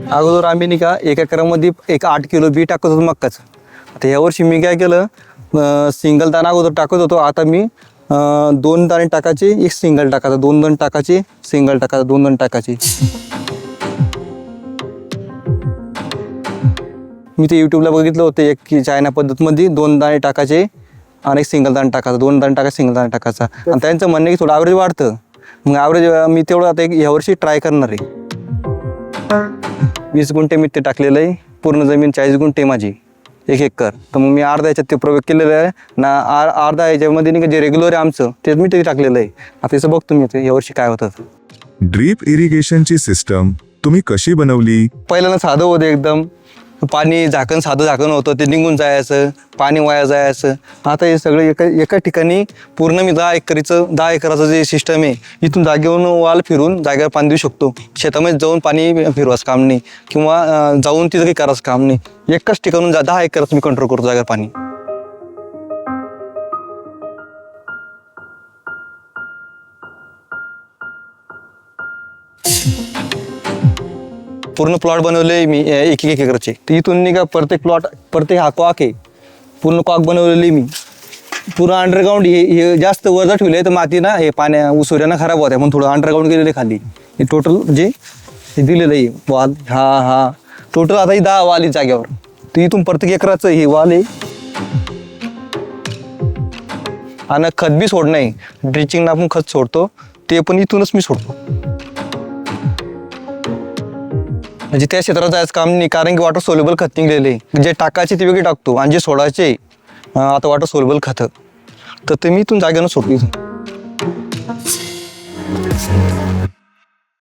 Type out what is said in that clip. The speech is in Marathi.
अगोदर आम्ही नाही का 1 एकरामध्ये 8 किलो बी टाकत होतो मक्काचं. आता यावर्षी मी काय केलं, सिंगल दाणा अगोदर टाकत होतो, आता मी 2 दाणे टाकायचे, 1 सिंगल टाकायचं, 2 दाणे टाकायचे, सिंगल टाकायचं, 2 दाणे टाकायचे. मी ते यूट्यूबला बघितलं होतं एक की चायना पद्धतमध्ये 2 दाणे टाकायचे आणि 1 सिंगल दाणे टाकायचा, 2 दाणे टाकायचा, सिंगल दाणे टाकायचा. आणि त्यांचं म्हणणं की थोडं ॲव्हरेज वाढतं. मग ॲव्हरेज मी तेवढं आता यावर्षी ट्राय करणार आहे. 20 गुंठे मी ते टाकलेलं आहे, पूर्ण जमीन 40 गुंठे माझी, 1 एकर. तर मग मी अर्धा याच्यात ते प्रयोग केलेलं आहे ना, अर्धा याच्यामध्ये नाही का जे रेग्युलर आहे आमचं तेच मी ते टाकलेलं आहे. आता याचं बघतो मी ते यावर्षी काय होतं. ड्रीप इरिगेशनची सिस्टम तुम्ही कशी बनवली? पहिल्यांदा साधं होतं एकदम, पाणी झाकण, साधं झाकण होतं, ते निघून जायचं, पाणी वाया जायचं. आता हे सगळं एका ठिकाणी पूर्ण मी 10 एकराचं जे सिस्टम आहे, इथून जागेवरून वाल फिरून जागेवर पाणी देऊ शकतो. शेतामध्ये जाऊन पाणी फिरवायचं काम नाही किंवा जाऊन तिथं काही करायचं काम नाही. एकाच ठिकाणून 10 एकराचं मी कंट्रोल करतो जागेवर पाणी. पूर्ण प्लॉट बनवले मी 1 एकरचे. तर इथून नाही का प्रत्येक हा कॉक आहे, पूर्ण कॉक बनवलेली मी. पूर्ण अंडरग्राऊंड हे जास्त वरचा ठेवलं आहे तर माती ना हे पाण्या उसुऱ्यानं खराब होत्या, म्हणून थोडं अंडरग्राऊंड केलेलं आहे खाली. हे टोटल जे हे दिलेलं आहे वाल, हा टोटल आता ही 10 वाल आहे जाग्यावर. तर इथून प्रत्येक एकराचं हे वाल आहे. आणि खत बी सोडणं आहे, ड्रिचिंगला आपण खत सोडतो ते पण इथूनच मी सोडतो. म्हणजे त्या क्षेत्रात जायचं काम नाही, कारण की वॉटर सोल्युबल खत निघलेले. जे टाकायचे ते वेगळे टाकतो आणि जे सोडायचे आता वॉटर सोल्युबल खतं, तर ते मी इथून जागेनं सोडतो.